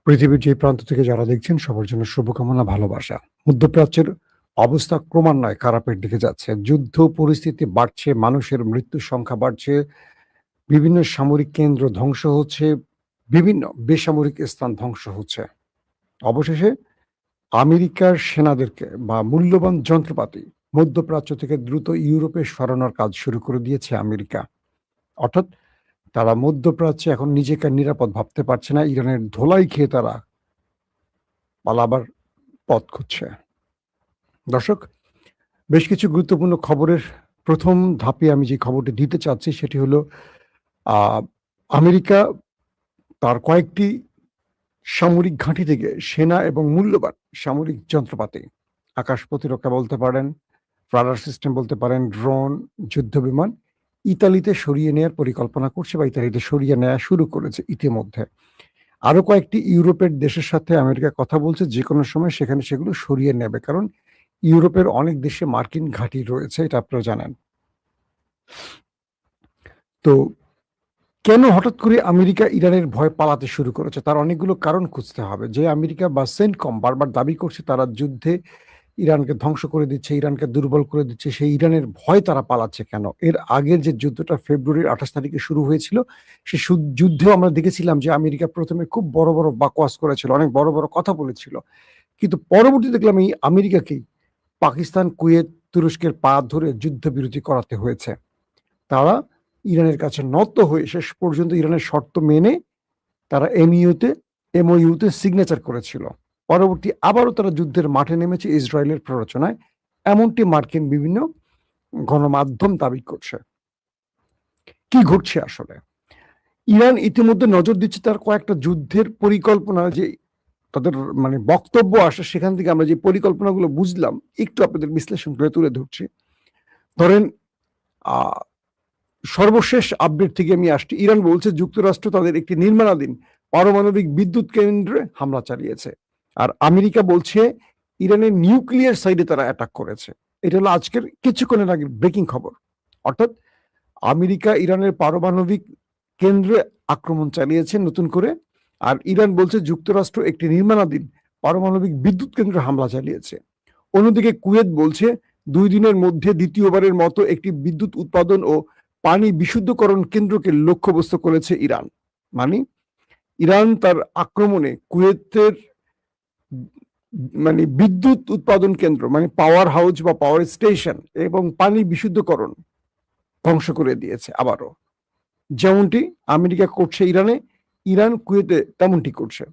পৃথিবীর যে প্রান্ত থেকে যারা দেখছেন সবার জন্য শুভকামনা, ভালোবাসা। মধ্যপ্রাচ্যের অবস্থা ক্রমান্বয়ে খারাপের দিকে যাচ্ছে। যুদ্ধ পরিস্থিতি বাড়ছে, মানুষের মৃত্যুর সংখ্যা বাড়ছে, বিভিন্ন সামরিক কেন্দ্র ধ্বংস হচ্ছে, বিভিন্ন বেসামরিক স্থান ধ্বংস হচ্ছে। অবশেষে আমেরিকার সেনাদেরকে বা মূল্যবান যন্ত্রপাতি মধ্যপ্রাচ্য থেকে দ্রুত ইউরোপে সরানোর কাজ শুরু করে দিয়েছে আমেরিকা। অর্থাৎ তারা মধ্যপ্রাচ্যে এখন নিজেকে নিরাপদ ভাবতে পারছে না। ইরানের ধোলাই খেয়ে তারা পালাবার পথ খুঁজছে। দর্শক, বেশ কিছু গুরুত্বপূর্ণ খবরের প্রথম ধাপে আমি যে খবরটি দিতে চাচ্ছি সেটি হলো আমেরিকা তার কয়েকটি সামরিক ঘাঁটি থেকে সেনা এবং মূল্যবান সামরিক যন্ত্রপাতি, আকাশ প্রতিরক্ষা বলতে পারেন, রাডার সিস্টেম বলতে পারেন, ড্রোন, যুদ্ধ বিমান ইতালিতে সরিয়ে নেওয়ার পরিকল্পনা করছে বা ইতালিতে সরিয়ে নেওয়া শুরু করেছে ইতিমধ্যে। আরো কয়েকটি ইউরোপের দেশের সাথে আমেরিকা কথা বলছে যে কোনো সময় সেখানে সেগুলো সরিয়ে নেবে, কারণ ইউরোপের অনেক দেশে মার্কিন ঘাঁটি রয়েছে, এটা আপনারা জানেন। তো কেন হঠাৎ করে আমেরিকা ইরানের ভয় পালাতে শুরু করেছে তার অনেকগুলো কারণ খুঁজতে হবে। যে আমেরিকা বা সেন্টকম বারবার দাবি করছে তারা যুদ্ধে ইরানকে ধ্বংস করে দিচ্ছে, ইরানকে দুর্বল করে দিচ্ছে, সেই ইরানের ভয় তারা পালাচ্ছে কেন? এর আগের যে যুদ্ধটা ফেব্রুয়ারির 28 তারিখে শুরু হয়েছিল, সে যুদ্ধেও আমরা দেখেছিলাম যে আমেরিকা প্রথমে খুব বড় বড় বাকওয়াজ করেছিল, অনেক বড় বড় কথা বলেছিল, কিন্তু পরবর্তী দেখলাম এই আমেরিকাকেই পাকিস্তান, কুয়েত, তুরস্কের পা ধরে যুদ্ধবিরতি করাতে হয়েছে। তারা ইরানের কাছে নত হয়ে শেষ পর্যন্ত ইরানের শর্ত মেনে তারা এমওইউতে সিগনেচার করেছিল। পরবর্তী আবারও তারা যুদ্ধের মাঠে নেমেছে ইসরায়েলের প্ররোচনায়, এমনটি মার্কিন বিভিন্ন গণমাধ্যম দাবি করছে। কি ঘটছে আসলে? ইরান ইতিমধ্যে নজর দিচ্ছে তার কয়েকটা যুদ্ধের পরিকল্পনা, যে তাদের মানে বক্তব্য আসে সেখান থেকে আমরা যে পরিকল্পনাগুলো বুঝলাম একটু আপনাদের বিশ্লেষণ করে তুলে ধরছি। ধরেন সর্বশেষ আপডেট থেকে আমি আসছি। ইরান বলছে যুক্তরাষ্ট্র তাদের একটি নির্মাণাধীন পারমাণবিক বিদ্যুৎ কেন্দ্রে হামলা চালিয়েছে, আর আমেরিকা বলছে ইরানের নিউক্লিয়ার সাইডে তারা অ্যাটাক করেছে। এটা হলো আজকের কিছুক্ষণের আগে ব্রেকিং খবর। অর্থাৎ আমেরিকা ইরানের পারমাণবিক কেন্দ্রে আক্রমণ চালিয়েছে নতুন করে, আর ইরান বলছে যুক্তরাষ্ট্র একটি নির্মাণাধীন পারমাণবিক বিদ্যুৎ কেন্দ্রে হামলা চালিয়েছে। অন্যদিকে কুয়েত বলছে 2 দিনের মধ্যে দ্বিতীয়বারের মতো একটি বিদ্যুৎ উৎপাদন ও পানি বিশুদ্ধকরণ কেন্দ্রকে লক্ষ্যবস্তু করেছে ইরান। মানে ইরান তার আক্রমণে কুয়েতের মানে বিদ্যুৎ উৎপাদন কেন্দ্র, মানে পাওয়ার হাউস বা পাওয়ার স্টেশন এবং পানি বিশুদ্ধকরণ ধ্বংস করে দিয়েছে। আবারও যেমনটি আমেরিকা করছে ইরানে, ইরান কুয়েতে তেমনটি করছে।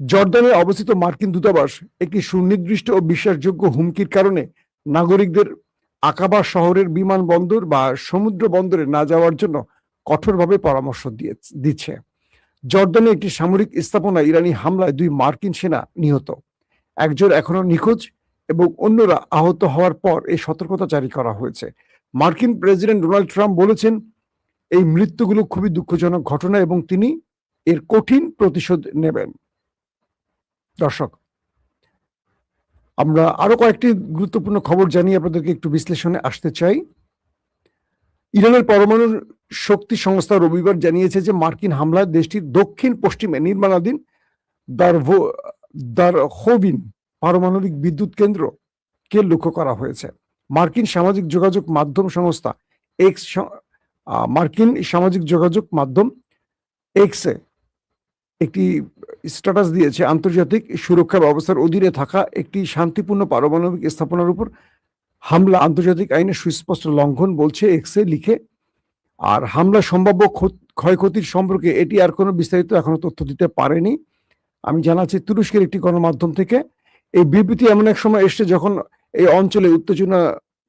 জর্দানে অবস্থিত মার্কিন দূতাবাস একটি সুনির্দিষ্ট ও বিশ্বাসযোগ্য হুমকির কারণে নাগরিকদের আকাবা শহরের বিমানবন্দর বা সমুদ্র বন্দরে না যাওয়ার জন্য কঠোরভাবে পরামর্শ দিচ্ছে। জর্দানে একটি সামরিক স্থাপনা ইরানি হামলায় 2 মার্কিন সেনা নিহত, একজন এখনো নিখোঁজ এবং অন্যরা আহত হওয়ার পর এই সতর্কতা জারি করা হয়েছে। মার্কিন প্রেসিডেন্ট ডোনাল্ড ট্রাম্প বলেছেন এই মৃত্যুগুলো খুবই দুঃখজনক ঘটনা এবং তিনি এর কঠিন প্রতিশোধ নেবেন। দর্শক, আমরা আরো কয়েকটি গুরুত্বপূর্ণ খবর জানিয়ে আপনাদেরকে একটু বিশ্লেষণে আসতে চাই। ইরানের পরমাণু শক্তি সংস্থা রবিবার জানিয়েছে যে মার্কিন হামলায় দেশটির দক্ষিণ পশ্চিমে নির্মাণাধীন দারখোভিন পারমাণবিক বিদ্যুৎ কেন্দ্রকে লক্ষ্য করা হয়েছে। মার্কিন সামাজিক যোগাযোগ মাধ্যম সংস্থা এক্সে একটি স্ট্যাটাস দিয়েছে, আন্তর্জাতিক সুরক্ষা ব্যবস্থার অধীনে থাকা একটি শান্তিপূর্ণ পারমাণবিক স্থাপনার উপর হামলা আন্তর্জাতিক আইনের সুস্পষ্ট লঙ্ঘন, বলছে এক্সে লিখে। আর হামলা সম্ভাব্য ক্ষয়ক্ষতির সম্পর্কে এটি আর কোনো বিস্তারিত এখনো তথ্য দিতে পারেনি। আমি জানাচ্ছি তুরস্কের একটি গণমাধ্যম থেকে এই বিবৃতি এমন এক সময় এসছে যখন এই অঞ্চলে উত্তেজনা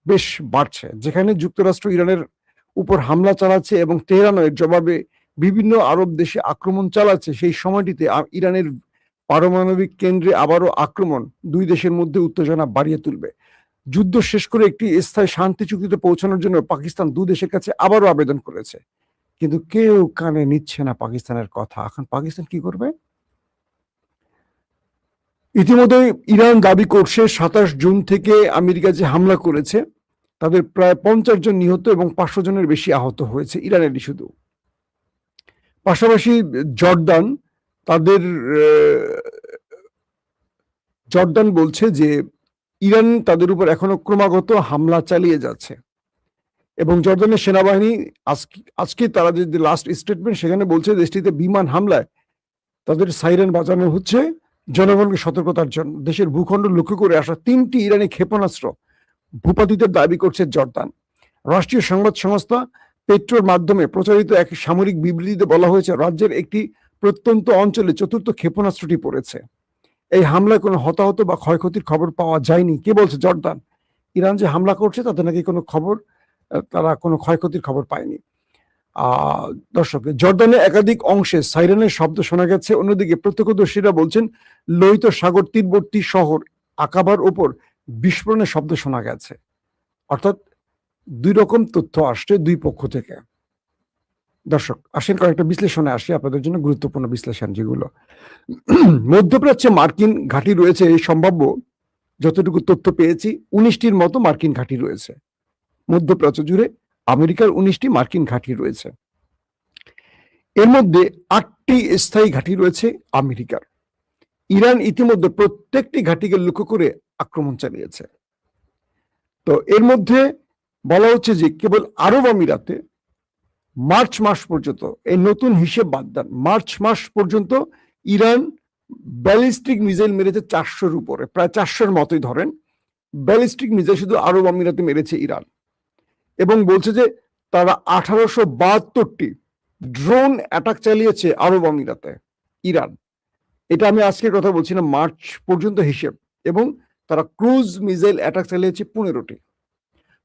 বেশ বাড়ছে, যেখানে যুক্তরাষ্ট্র ইরানের উপর হামলা চালাচ্ছে এবং তেহরানও এর জবাবে বিভিন্ন আরব দেশে আক্রমণ চালাচ্ছে। সেই সময়টিতে ইরানের পারমাণবিক কেন্দ্রে আবারও আক্রমণ 2 দেশের মধ্যে উত্তেজনা বাড়িয়ে তুলবে। যুদ্ধ শেষ করে একটি স্থায়ী শান্তি চুক্তিতে পৌঁছানোর জন্য পাকিস্তান 2 দেশের কাছে আবারও আবেদন করেছে, কিন্তু কেউ কানে নিচ্ছে না পাকিস্তানের কথা। এখন পাকিস্তান কি করবে? ইতিমধ্যে ইরান দাবি করছে 27 জুন থেকে আমেরিকা যে হামলা করেছে তাদের প্রায় 50 জন নিহত এবং 500 জনের বেশি আহত হয়েছে ইরানেরই শুধু। পাশাপাশি জর্দান তাদের জর্দান বলছে যে ইরান তাদের উপর এখনো ক্রমাগত হামলা চালিয়ে যাচ্ছে এবং জর্দানের সেনাবাহিনী আজকে তারা যে লাস্ট স্টেটমেন্ট সেখানে বলছে দেশটিতে বিমান হামলায় তাদের সাইরেন বাজানো হচ্ছে জনগণকে সতর্কতার জন্য। দেশের ভূখণ্ড লক্ষ্য করে আসা 3টি ইরানি ক্ষেপণাস্ত্র ভূপাতিতের দাবি করছে জর্দান। রাষ্ট্রীয় সংবাদ সংস্থা পেট্রোর মাধ্যমে প্রচারিত এক সামরিক বিবৃতিতে বলা হয়েছে রাজ্যের একটি প্রত্যন্ত অঞ্চলে 4র্থ ক্ষেপণাস্ত্রটি পড়েছে। এই হামলায় কোনো হতাহত বা ক্ষয়ক্ষতির খবর পাওয়া যায়নি। কে বলছে? জর্দান। ইরান যে হামলা করছে তাতে নাকি কোনো খবর, তারা কোনো ক্ষয়ক্ষতির খবর পায়নি। দর্শক, জর্দানের একাধিক অংশে সাইরেনের শব্দ শোনা গেছে। অন্যদিকে প্রত্যক্ষদর্শীরা বলছেন লোহিত সাগর তীরবর্তী শহর আকাবার উপর বিস্ফোরণের শব্দ শোনা গেছে। অর্থাৎ দুই রকম তথ্য আসছে দুই পক্ষ থেকে। দর্শক, আসেন কয়েকটা বিশ্লেষণে আসি, আপনাদের জন্য গুরুত্বপূর্ণ বিশ্লেষণ যেগুলো। মধ্যপ্রাচ্যে মার্কিন ঘাঁটি রয়েছে এই সম্ভাব্য, যতটুকু তথ্য পেয়েছি 19টির মতো মার্কিন ঘাঁটি রয়েছে মধ্যপ্রাচ্য জুড়ে। আমেরিকার 19টি মার্কিন ঘাঁটি রয়েছে, এর মধ্যে 8টি স্থায়ী ঘাঁটি রয়েছে আমেরিকার। ইরান ইতিমধ্যে প্রত্যেকটি ঘাঁটিকে লক্ষ্য করে আক্রমণ চালিয়েছে। তো এর মধ্যে বলা হচ্ছে যে কেবল আরব আমিরাতে মার্চ মাস পর্যন্ত, এই নতুন হিসেব বাদ দেন, মার্চ মাস পর্যন্ত ইরান ব্যালিস্টিক মিসাইল মেরেছে 400-র উপরে, প্রায় 400-র মতোই ধরেন ব্যালিস্টিক মিসাইল শুধু আরব আমিরাতে মেরেছে ইরান। এবং বলছে যে তারা 1872টি ড্রোন অ্যাটাক চালিয়েছে আরব আমিরাতে ইরান। এটা আমি আজকের কথা বলছি না, মার্চ পর্যন্ত হিসেব। এবং তারা ক্রুজ মিসাইল অ্যাটাক চালিয়েছে 15টি।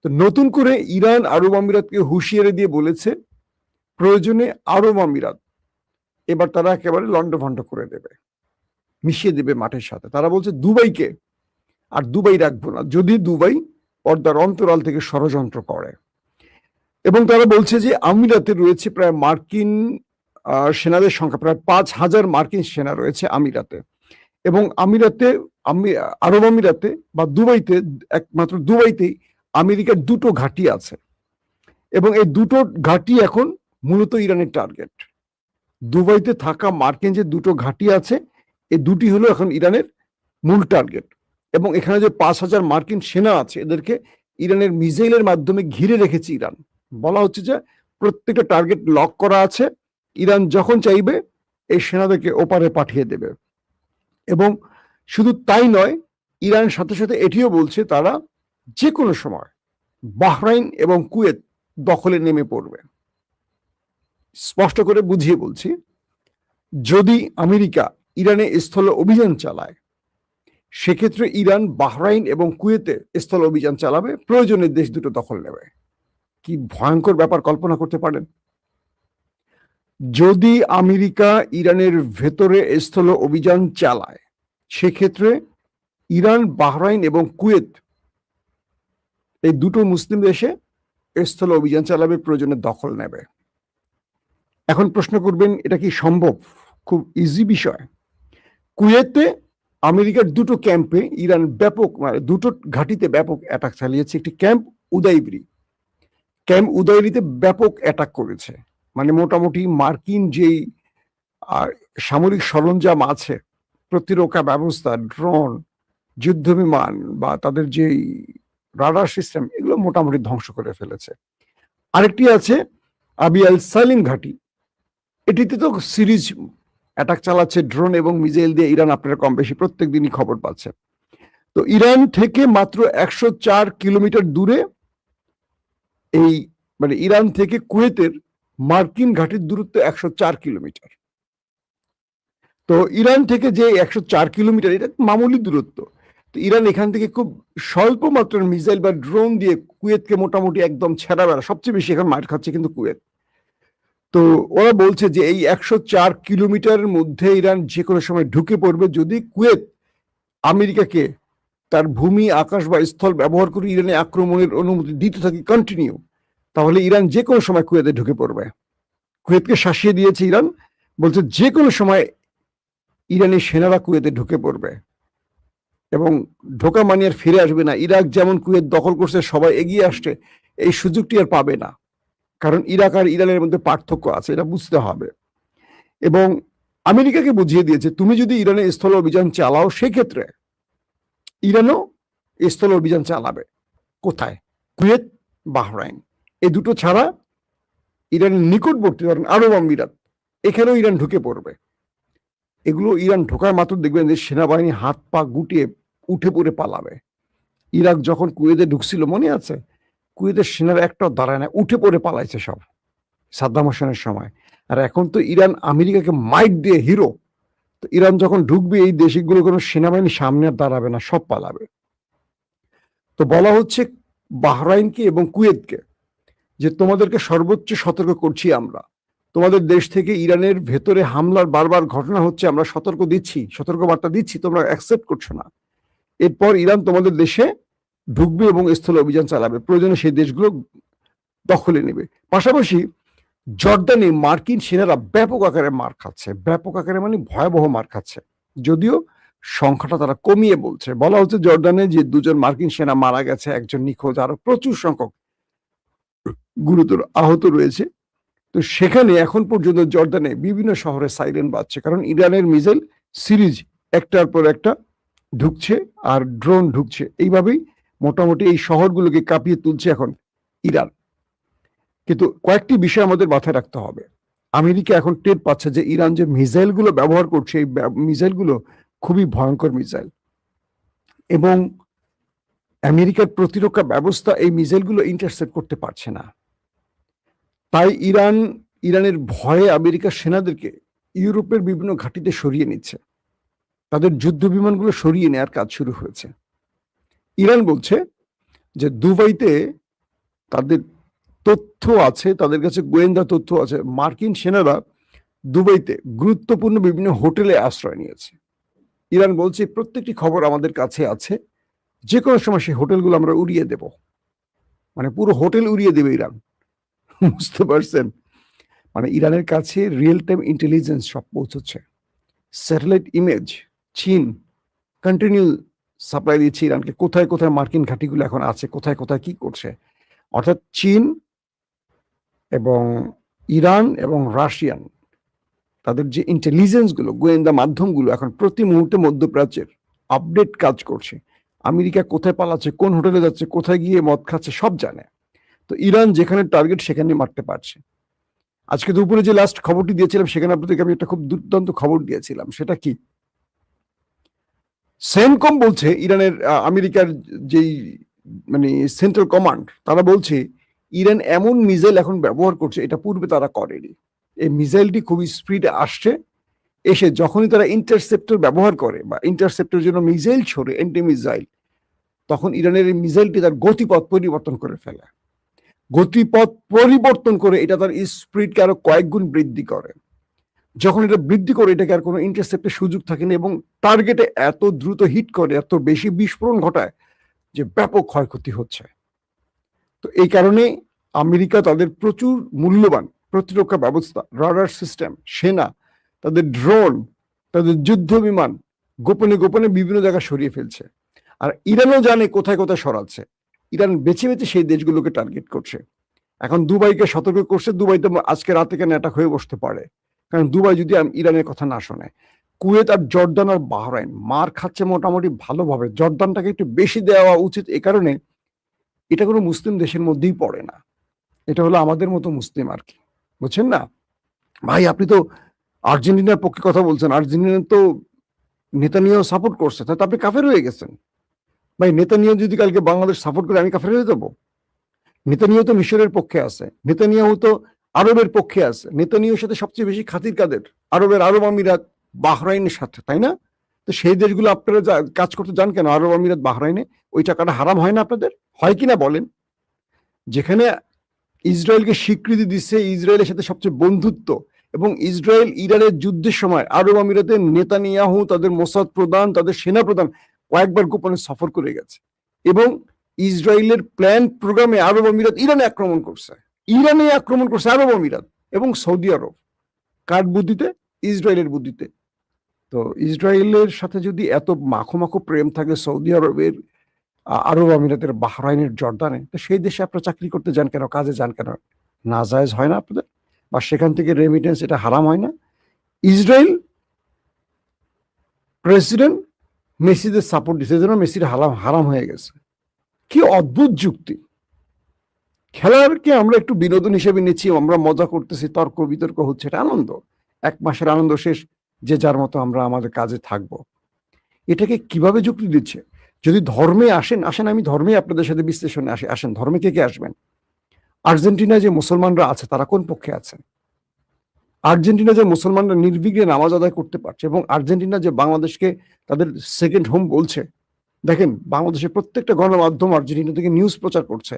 তো নতুন করে ইরান আরব আমিরাতকে হুঁশিয়ারি দিয়ে বলেছে প্রয়োজনে আরব আমিরাত এবার তারা একেবারে লন্ডভন্ড করে দেবে, মিশিয়ে দেবে মাঠের সাথে। তারা বলছে দুবাইকে আর দুবাই রাখবো না যদি দুবাই পর্দার অন্তরাল থেকে ষড়যন্ত্র করে। এবং তারা বলছে যে আমিরাতে রয়েছে প্রায় মার্কিন সেনাদের সংখ্যা প্রায় 5,000 মার্কিন সেনা রয়েছে আমিরাতে। এবং আমিরাতে, আরব আমিরাতে বা দুবাইতে, একমাত্র দুবাইতেই আমেরিকার 2টো ঘাঁটি আছে। এবং এই 2টো ঘাঁটি এখন মূলত ইরানের টার্গেট। দুবাইতে থাকা মার্কিন যে 2টো ঘাঁটি আছে, এই 2টি হলো এখন ইরানের মূল টার্গেট। এবং এখানে যে 5,000 মার্কিন সেনা আছে এদেরকে ইরানের মিসাইলের মাধ্যমে ঘিরে রেখেছে ইরান। বলা হচ্ছে যে প্রত্যেকটা টার্গেট লক করা আছে, ইরান যখন চাইবে এই সেনাদেরকে ওপারে পাঠিয়ে দেবে। এবং শুধু তাই নয়, ইরান সাথে সাথে এটিও বলছে তারা যে কোনো সময় বাহরাইন এবং কুয়েত দখলে নেমে পড়বে। স্পষ্ট করে বুঝিয়ে বলছি, যদি আমেরিকা ইরানে স্থল অভিযান চালায় সেক্ষেত্রে ইরান বাহরাইন এবং কুয়েতে স্থল অভিযান চালাবে, প্রয়োজনে দেশ দুটো দখল নেবে। কি ভয়ঙ্কর ব্যাপার কল্পনা করতে পারেন? যদি আমেরিকা ইরানের ভেতরে স্থল অভিযান চালায় সেক্ষেত্রে ইরান, বাহরাইন এবং কুয়েত এই 2টো মুসলিম দেশে স্থল অভিযান চালাবে, প্রয়োজনে দখল নেবে। এখন প্রশ্ন করবেন এটা কি সম্ভব? খুব ইজি বিষয়। কুয়েতে আমেরিকার 2টো ক্যাম্পে ইরান ব্যাপক, মানে 2টো ঘাঁটিতে ব্যাপক অ্যাটাক চালিয়েছে। একটি ক্যাম্প উদয়রিতে ব্যাপক অ্যাটাক করেছে। মানে মোটামুটি মার্কিন যেই সামরিক সরঞ্জাম আছে, প্রতিরক্ষা ব্যবস্থা, ড্রোন, যুদ্ধ বিমান বা তাদের যেই রাডার সিস্টেম, এগুলো মোটামুটি ধ্বংস করে ফেলেছে। আরেকটি আছে আবি আল সালিম ঘাঁটি, এটিতে তো সিরিজ অ্যাটাক চালাচ্ছে ড্রোন এবং মিসাইল দিয়ে ইরান। আপনারা কম বেশি প্রত্যেক দিনই খবর পাচ্ছেন। তো ইরান থেকে মাত্র 104 কিলোমিটার দূরে এই, মানে ইরান থেকে কুয়েতের মার্কিন ঘাঁটির দূরত্ব 104 কিলোমিটার। তো ইরান থেকে যে 104 কিলোমিটার, এটা মামুলি দূরত্ব। তো ইরান এখান থেকে খুব স্বল্প মাত্রার মিসাইল বা ড্রোন দিয়ে কুয়েতকে মোটামুটি একদম ছেঁড়া বেড়া, সবচেয়ে বেশি এখন মার খাচ্ছে কিন্তু কুয়েত। তো ওরা বলছে যে এই 104 কিলোমিটারের মধ্যে ইরান যে কোনো সময় ঢুকে পড়বে যদি কুয়েত আমেরিকাকে তার ভূমি, আকাশ বা স্থল ব্যবহার করে ইরানে আক্রমণের অনুমতি দিতে থাকে কন্টিনিউ, তাহলে ইরান যে কোনো সময় কুয়েতে ঢুকে পড়বে। কুয়েতকে শাসিয়ে দিয়েছে ইরান, বলছে যে কোনো সময় ইরানের সেনারা কুয়েতে ঢুকে পড়বে এবং ঢোকা মানে আর ফিরে আসবে না। ইরাক যেমন কুয়েত দখল করছে, সবাই এগিয়ে আসছে, এই সুযোগটি আর পাবে না। কারণ ইরাক আর ইরানের মধ্যে পার্থক্য আছে, এটা বুঝতে হবে। এবং আমেরিকাকে বুঝিয়ে দিয়েছে তুমি যদি ইরানে স্থল অভিযান চালাও সেক্ষেত্রে ইরানও স্থল অভিযান চালাবে। কোথায়? কুয়েত, বাহরাইন, এই দুটো ছাড়া ইরানের নিকটবর্তী ধরেন আরব আমিরাত, এখানেও ইরান ঢুকে পড়বে। এগুলো ইরান ঢোকার মাত্র দেখবেন যে সেনাবাহিনী হাত পা গুটিয়ে উঠে পড়ে পালাবে। ইরাক যখন কুয়েতে ঢুকছিল মনে আছে, কুয়েতের সেনারা একটাও দাঁড়ায় না, উঠে পড়ে পালাইছে সব সাদ্দাম হোসেনের সময়। আর এখন তো ইরান আমেরিকাকে মাইট দিয়ে হিরো, তো ইরান যখন ঢুকবে এই দেশগুলো কোনো সেনাবাহিনী সামনে আর দাঁড়াবে না, সব পালাবে। তো বলা হচ্ছে বাহরাইনকে এবং কুয়েতকে যে তোমাদেরকে সর্বোচ্চ সতর্ক করছি আমরা, তোমাদের দেশ থেকে ইরানের ভেতরে হামলার বারবার ঘটনা হচ্ছে, আমরা সতর্ক দিচ্ছি, সতর্ক বার্তা দিচ্ছি, তোমরা অ্যাকসেপ্ট করছো না। এরপর ইরান তোমাদের দেশে ঢুকবে এবং স্থল অভিযান চালাবে, প্রয়োজনে সেই দেশগুলো দখলে নেবে। পাশাপাশি জর্দানে মার্কিন সেনারা ব্যাপক আকারে মার খাচ্ছে, ব্যাপক আকারে মানে ভয়াবহ মার খাচ্ছে, যদিও সংখ্যাটা তারা কমিয়ে বলছে। বলা হচ্ছে জর্দানে যে 2জন মার্কিন সেনা মারা গেছে, একজন নিখোঁজ, আরো প্রচুর সংখ্যক গুরুতর আহত রয়েছে। তো সেখানে এখন পর্যন্ত জর্দানে বিভিন্ন শহরে সাইরেন বাজছে, কারণ ইরানের মিসাইল সিরিজ একটার পর একটা ঢুকছে আর ড্রোন ঢুকছে, এইভাবেই মোটামুটি এই শহরগুলোকে কাঁপিয়ে তুলছে এখন ইরান। কিন্তু কয়েকটি বিষয় আমাদের মাথায় রাখতে হবে। আমেরিকা এখন টের পাচ্ছে যে ইরান যে মিসাইলগুলো ব্যবহার করছে, এই মিসাইলগুলো খুবই ভয়ঙ্কর মিসাইল, এবং আমেরিকার প্রতিরক্ষা ব্যবস্থা এই মিসাইলগুলো ইন্টারসেপ্ট করতে পারছে না। তাই ইরানের ভয়ে আমেরিকার সেনাদেরকে ইউরোপের বিভিন্ন ঘাঁটিতে সরিয়ে নিচ্ছে, তাদের যুদ্ধ বিমানগুলো সরিয়ে নেওয়ার কাজ শুরু হয়েছে। ইরান বলছে যে দুবাইতে তাদের তথ্য আছে, তাদের কাছে গোয়েন্দা তথ্য আছে, মার্কিন সেনারা দুবাইতে গুরুত্বপূর্ণ বিভিন্ন হোটেলে আশ্রয় নিয়েছে। ইরান বলছে প্রত্যেকটি খবর আমাদের কাছে আছে, যে কোনো সময় সেই হোটেলগুলো আমরা উড়িয়ে দেব, মানে পুরো হোটেল উড়িয়ে দেবে ইরান। বুঝতে পারছেন? মানে ইরানের কাছে রিয়েল টাইম ইন্টেলিজেন্স সব পৌঁছচ্ছে, স্যাটেলাইট ইমেজ চীন কন্টিনিউ সাপ্লাই দিচ্ছে ইরানকে, কোথায় কোথায় মার্কিন ঘাঁটিগুলো এখন আছে, কোথায় কোথায় কি করছে। অর্থাৎ চীন এবং ইরান এবং রাশিয়ান তাদের যে ইন্টেলিজেন্স গুলো, গোয়েন্দা মাধ্যমগুলো এখন প্রতি মুহূর্তে মধ্যপ্রাচ্যের আপডেট কাজ করছে। আমেরিকা কোথায় পালাচ্ছে, কোন হোটেলে যাচ্ছে, কোথায় গিয়ে মদ খাচ্ছে, সব জানে। তো ইরান যেখানে টার্গেট সেখানে মারতে পারছে। আজকে দুপুরে যে লাস্ট খবরটি দিয়েছিলাম সেখানে আপনাদেরকে আমি একটা খুব দুর্দান্ত খবর দিয়েছিলাম, সেটা কি, সেনকম বলছে ইরানের আমেরিকার যেই মানে সেন্ট্রাল কমান্ড, তারা বলছে ইরান এমন মিসাইল এখন ব্যবহার করছে এটা পূর্বে তারা করেনি। এই মিসাইলটি খুবই স্পিডে আসছে, এসে যখনই তারা ইন্টারসেপ্টর ব্যবহার করে বা ইন্টারসেপ্টরের জন্য মিসাইল ছোড়ে, অ্যান্টি মিসাইল, তখন ইরানের এই মিসাইলটি তার গতিপথ পরিবর্তন করে ফেলে, গতিপথ পরিবর্তন করে এটা তার স্পিডকে আরো কয়েক গুণ বৃদ্ধি করে। যখন এটা বৃদ্ধি করে এটাকে আর কোনো ইন্টারসেপ্টের সুযোগ থাকে না, এবং টার্গেটে এত দ্রুত হিট করে, এত বেশি বিস্ফোরণ ঘটায় যে ব্যাপক ক্ষয়ক্ষতি হচ্ছে। তো এই কারণে আমেরিকা তাদের প্রচুর মূল্যবান প্রতিরক্ষা ব্যবস্থা, রাডার সিস্টেম, সেনা, তাদের ড্রোন, তাদের যুদ্ধ বিমান গোপনে গোপনে বিভিন্ন জায়গায় সরিয়ে ফেলছে। আর ইরানও জানে কোথায় কোথায় সরাচ্ছে, ইরান বেছে বেছে সেই দেশগুলোকে টার্গেট করছে। এখন দুবাইকে সতর্ক করছে, দুবাইতে আজকে রাতে কেন অ্যাটাক হয়ে বসতে পারে, কারণ দুবাই যদি ইরানের কথা না শোনে। কুয়েত আর জর্দান আর বাহরাইন মার খাচ্ছে মোটামুটি ভালোভাবে, জর্দানটাকে একটু বেশি দেওয়া উচিত, এ কারণে এটা কোনো মুসলিম দেশের মধ্যেই পড়ে না, এটা হলো আমাদের মতো মুসলিম আর কি, বুঝছেন না ভাই? আপনি তো আর্জেন্টিনার পক্ষে কথা বলছেন, আর্জেন্টিনা তো নেতানিয়াহু সাপোর্ট করছে, তাহলে আপনি কাফের হয়ে গেছেন ভাই। নেতানিয়াহু যদি কালকে বাংলাদেশ সাপোর্ট করে আমি কাফের হয়ে যাবো? নেতানিয়াহু তো মিশরের পক্ষে আছে, নেতানিয়াহু তো আরবের পক্ষে আছে, নেতানিয়াহুর সাথে সবচেয়ে বেশি খাতির কাদের? আরব আমিরাত, বাহরাইনের সাথে, তাই না? তো সেই দেশগুলো আপনারা কাজ করতে যান কেন আরব আমিরাত, বাহরাইনে? ওই টাকাটা হারাম হয় না আপনাদের? হয় কিনা বলেন? যেখানে ইসরায়েলকে স্বীকৃতি দিচ্ছে, ইসরায়েলের সাথে সবচেয়ে বন্ধুত্ব, এবং ইসরায়েল ইরানের যুদ্ধের সময় আরব আমিরাতের নেতানিয়াহু, তাদের মোসাদ প্রধান, তাদের সেনা প্রধান কয়েকবার গোপনে সফর করে গেছে, এবং ইসরায়েলের প্ল্যান প্রোগ্রামে আরব আমিরাত ইরানে আক্রমণ করছে, আরব আমিরাত এবং সৌদি আরব। কার বুদ্ধিতে? ইসরায়েলের বুদ্ধিতে। তো ইসরায়েলের সাথে যদি এত মাখো মাখো প্রেম থাকে সৌদি আরবের, আরব আমিরাতের, বাহরাইনের, জর্দানে, তো সেই দেশে আপনারা চাকরি করতে যান কেন, কাজে যান কেন? নাজায়েজ হয় না আপনাদের? বা সেখান থেকে রেমিটেন্স এটা হারাম হয় না? ইসরায়েল প্রেসিডেন্ট মেসিদের সাপোর্ট দিচ্ছে, এই জন্য মেসির হারাম হয়ে গেছে। কি অদ্ভুত যুক্তি! খেলারকে আমরা একটু বিনোদন হিসেবে নিচ্ছি, আমরা মজা করতেছি, তর্ক বিতর্ক হচ্ছে, এটা আনন্দ। 1 মাসের আনন্দ শেষ, যে যার মতো আমরা আমাদের কাজে থাকবো। এটাকে কিভাবে যুক্তি দিচ্ছে? যদি ধর্মে আসেন, আমি ধর্মে আপনাদের সাথে বিশ্লেষণে আসেন, ধর্মে কে আসবেন? আর্জেন্টিনায় যে মুসলমানরা আছে তারা কোন পক্ষে আছে? আর্জেন্টিনা যে মুসলমানরা নির্বিঘ্নে নামাজ আদায় করতে পারছে, এবং আর্জেন্টিনা যে বাংলাদেশকে তাদের সেকেন্ড হোম বলছে, দেখেন বাংলাদেশের প্রত্যেকটা গণমাধ্যম আর্জেন্টিনা থেকে নিউজ প্রচার করছে,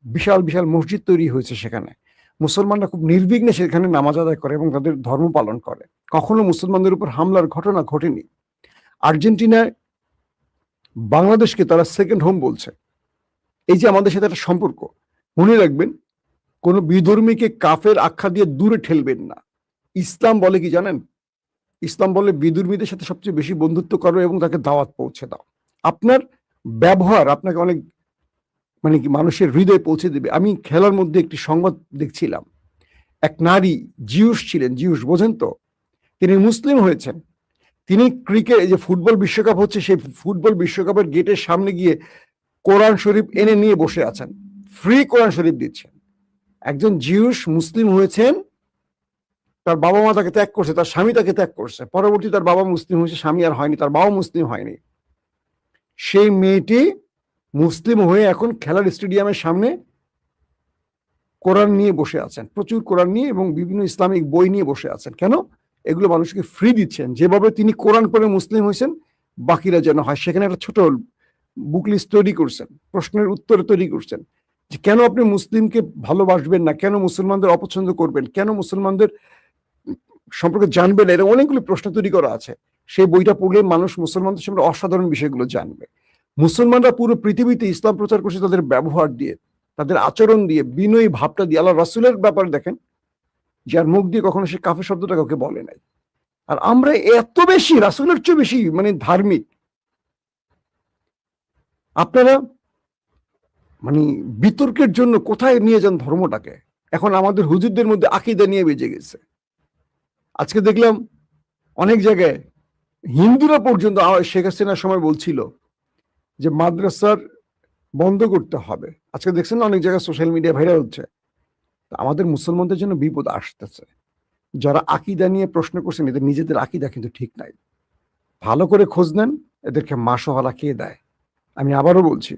বিশাল বিশাল মসজিদ তৈরি হয়েছে সেখানে, মুসলমানরা খুব নির্বিঘ্নে সেখানে নামাজ আদায় করে এবং তাদের ধর্ম পালন করে, কখনো মুসলমানদের উপর হামলার ঘটনা ঘটেনি। আর্জেন্টিনায় বাংলাদেশকে তারা সেকেন্ড হোম বলছে। এই যে আমাদের সাথে একটা সম্পর্ক, মনে রাখবেন, কোন বিধর্মীকে কাফের আখ্যা দিয়ে দূরে ঠেলবেন না। ইসলাম বলে কি জানেন? ইসলাম বলে বিধর্মীদের সাথে সবচেয়ে বেশি বন্ধুত্ব করো এবং তাকে দাওয়াত পৌঁছে দাও। আপনার ব্যবহার আপনাকে অনেক মানে কি মানুষের হৃদয়ে পৌঁছে দেবে। আমি খেলার মধ্যে একটি সংবাদ দেখছিলাম, এক নারী জিউস ছিলেন, জিউস বোঝেন তো, তিনি মুসলিম হয়েছেন, তিনি ক্রিকেট, এই যে ফুটবল বিশ্বকাপ হচ্ছে, সেই ফুটবল বিশ্বকাপের গেটের সামনে গিয়ে কোরআন শরীফ এনে নিয়ে বসে আছেন, ফ্রি কোরআন শরীফ দিচ্ছেন। একজন জিউস মুসলিম হয়েছেন, তার বাবা মা তাকে ত্যাগ করছে, তার স্বামী তাকে ত্যাগ করছে, পরবর্তী তার বাবা মুসলিম হয়েছে, স্বামী আর হয়নি, তার বাবা মুসলিম হয়নি। সেই মেয়েটি মুসলিম হয়ে এখন খেলার স্টেডিয়ামের সামনে কোরআন নিয়ে বসে আছেন, প্রচুর কোরআন নিয়ে এবং বিভিন্ন ইসলামিক বই নিয়ে বসে আছেন। কেন? এগুলো মানুষকে ফ্রি দিচ্ছেন। যেভাবে তিনি কোরআন পড়ে মুসলিম হয়েছেন, বাকিরা যেন হয়। সেখানে একটা ছোট বুক লিস্ট তৈরি করছেন, প্রশ্নের উত্তর তৈরি করছেন, যে কেন আপনি মুসলিমকে ভালোবাসবেন না, কেন মুসলমানদের অপছন্দ করবেন, কেন মুসলমানদের সম্পর্কে জানবেন, এর অনেকগুলো প্রশ্ন তৈরি করা আছে। সেই বইটা পড়লে মানুষ মুসলমানদের সম্পর্কে অসাধারণ বিষয়গুলো জানবে। মুসলমানরা পুরো পৃথিবীতে ইসলাম প্রচার করছে তাদের ব্যবহার দিয়ে, তাদের আচরণ দিয়ে, বিনয়ী ভাবটা দিয়ে। আল্লাহ রাসূলের ব্যাপারে দেখেন, যার মুখ দিয়ে কখনো সে কাফের শব্দটা কাউকে বলে নাই। আর আমরা এত বেশি, রাসূলের চেয়ে বেশি মানে ধার্মিক। আপনারা মানে বিতর্কের জন্য কোথায় নিয়ে যান ধর্মটাকে? এখন আমাদের হুজুরদের মধ্যে আকীদা নিয়ে বেজে গেছে। আজকে দেখলাম অনেক জায়গায় হিন্দুরা পর্যন্ত, শেখ হাসিনার সময় বলছিল যে মাদ্রাসার বন্ধ করতে হবে। আজকে দেখছেন না অনেক জায়গায় সোশ্যাল মিডিয়া ভাইরাল হচ্ছে। আমাদের মুসলমানদের জন্য বিপদ আসতেছে। যারা আকীদা নিয়ে প্রশ্ন করছেন, এদের নিজেদের আকীদা কিন্তু ঠিক নাই। ভালো করে খোঁজ নেন, এদেরকে মাসোহারা কে দেয়। আমি আবারও বলছি,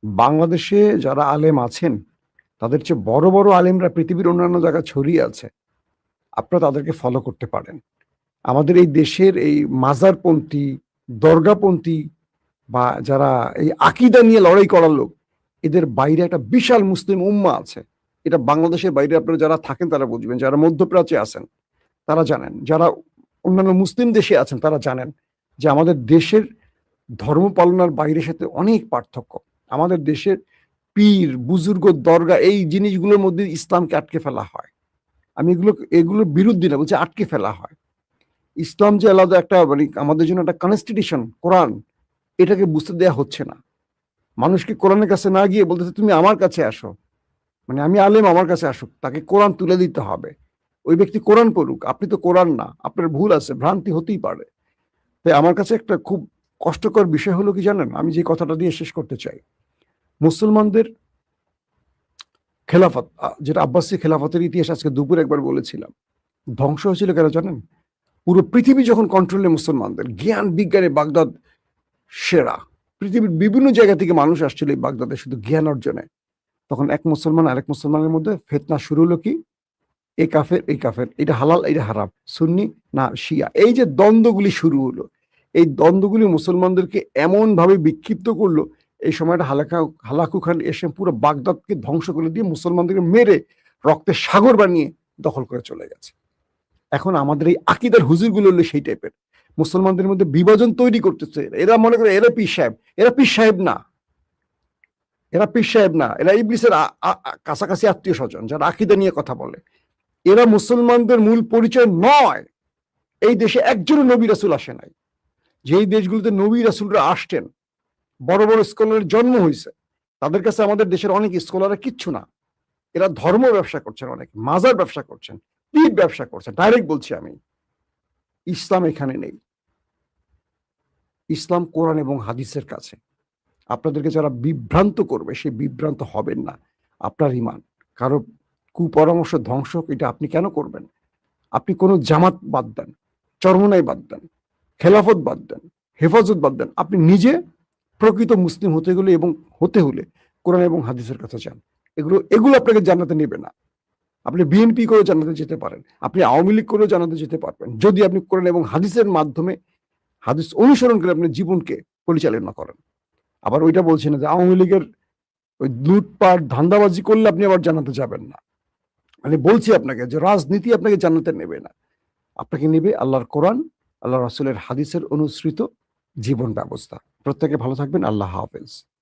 বাংলাদেশে যারা আলেম আছেন, তাদের চেয়ে বড় বড় আলেমরা পৃথিবীর অন্যান্য জায়গায় ছড়িয়ে আছে। আপনারা তাদেরকে ফলো করতে পারেন। আমাদের এই দেশের এই মাজারপন্থী, দরগাপন্থী বা যারা এই আকীদা নিয়ে লড়াই করার লোক, এদের বাইরে একটা বিশাল মুসলিম উম্মাহ আছে। এটা বাংলাদেশের বাইরে আপনারা যারা থাকেন তারা বুঝবেন, যারা মধ্যপ্রাচ্যে আছেন তারা জানেন, যারা অন্যান্য মুসলিম দেশে আছেন তারা জানেন যে আমাদের দেশের ধর্ম পালনার বাইরের সাথে অনেক পার্থক্য। আমাদের দেশের পীর, বুজুর্গ, দরগা, এই জিনিসগুলোর মধ্যে ইসলামকে আটকে ফেলা হয়। আমি এগুলোর বিরুদ্ধে না, বলছি আটকে ফেলা হয়। ইসলাম যে আলাদা একটা মানে আমাদের জন্য একটা কনস্টিটিউশন, কোরআন, এটাকে বুঝতে দেয়া হচ্ছে না। মানুষকে কোরআনের কাছে না গিয়ে বলতেছে তুমি আমার কাছে আসো, মানে আমি আলেম, আমার কাছে আসুক, তাকে কোরআন তুলে দিতে হবে। ওই ব্যক্তি কোরআন পড়ুক, আপনি তো কোরআন না, আপনার ভুল আছে, ভ্রান্তি হতেই পারে। তাই আমার কাছে একটা খুব কষ্টকর বিষয় হলো কি জানেন, আমি যে কথাটা দিয়ে শেষ করতে চাই, মুসলমানদের খেলাফত, যেটা আব্বাসী খেলাফতের ইতিহাস আজকে দুপুরে একবার বলেছিলাম, ধ্বংস হয়েছিল কেন জানেন? পুরো পৃথিবী যখন কন্ট্রোলে মুসলমানদের, জ্ঞান বিজ্ঞানে বাগদাদ সেরা, পৃথিবীর বিভিন্ন জায়গা থেকে মানুষ আসছিল এই বাগদাদে শুধু জ্ঞান অর্জনে। তখন এক মুসলমান আরেক মুসলমানের মধ্যে ফিতনা শুরু হলো কি, এই কাফের এই কাফের, এটা হালাল এটা হারাম, সুন্নি না শিয়া, এই যে দ্বন্দ্বগুলি শুরু হলো, এই দ্বন্দ্বগুলি মুসলমানদেরকে এমন ভাবে বিক্ষিপ্ত করলো, এই সময়টা হালাকু খান এসে পুরো বাগদাদকে ধ্বংস করে দিয়ে মুসলমানদেরকে মেরে রক্তের সাগর বানিয়ে দখল করে চলে গেছে। এখন আমাদের এই আকীদার হুজুরগুলো হলো সেই টাইপের, মুসলমানদের মধ্যে বিভাজন তৈরি করতেছে। এরা মনে করে এরা পীর সাহেব, এরা পীর সাহেব না, এরা পীর সাহেব না, এরা ইবলিসের কাছাকাছি আত্মীয় স্বজন যারা আকীদা নিয়ে কথা বলে। এরা মুসলমানদের মূল পরিচয় নয়। এই দেশে একজনও নবী রাসূল আসে নাই। যেই দেশগুলোতে নবী রাসূলরা আসতেন, বড় বড় স্কলারের জন্ম হয়েছে, তাদের কাছে আমাদের দেশের অনেক স্কলাররা কিচ্ছু না। এরা ধর্ম ব্যবসা করছেন, অনেক মাজার ব্যবসা করছেন, পীর ব্যবসা করছেন। ডাইরেক্ট বলছি আমি, ইসলাম এখানে নেই। ইসলাম কোরআন এবং হাদিসের কাছে। আপনাদেরকে যারা বিভ্রান্ত করবে সেই বিভ্রান্ত হবেন না। আপনার ঈমান। কারো কুপরামর্শ ধ্বংস এটা আপনি কেন করবেন? আপনি কোন জামাত বাদ দেন, চরমোনাই বাদ দেন, খেলাফত বাদ দেন, হেফাজত বাদ দেন। আপনি নিজে প্রকৃত মুসলিম হতে গেলে এবং হতে হলে কোরআন এবং হাদিসের কাছে যান। এগুলো আপনাকে জান্নাতে নেবে না। আপনি বিএনপি করেও জান্নাতে যেতে পারেন। আপনি আওয়ামী লীগ করেও জান্নাতে যেতে পারবেন। যদি আপনি কোরআন এবং হাদিসের মাধ্যমে হাদিস অনুসরণ করে আপনার জীবনকে পরিচালনা করেন। আবার ওইটা বলছি না যে আওয়ামী লীগের ওই লুটপাট ধান্দাবাজি করলে আপনি আবার জান্নাতে যাবেন না। মানে বলছি আপনাকে যে রাজনীতি আপনাকে জান্নাতে নেবে না। আপনাকে নেবে আল্লাহর কোরআন, আল্লাহ রাসূলের হাদিসের অনুসৃত জীবন ব্যবস্থা। প্রত্যেকে ভালো থাকবেন। আল্লাহ হাফেজ।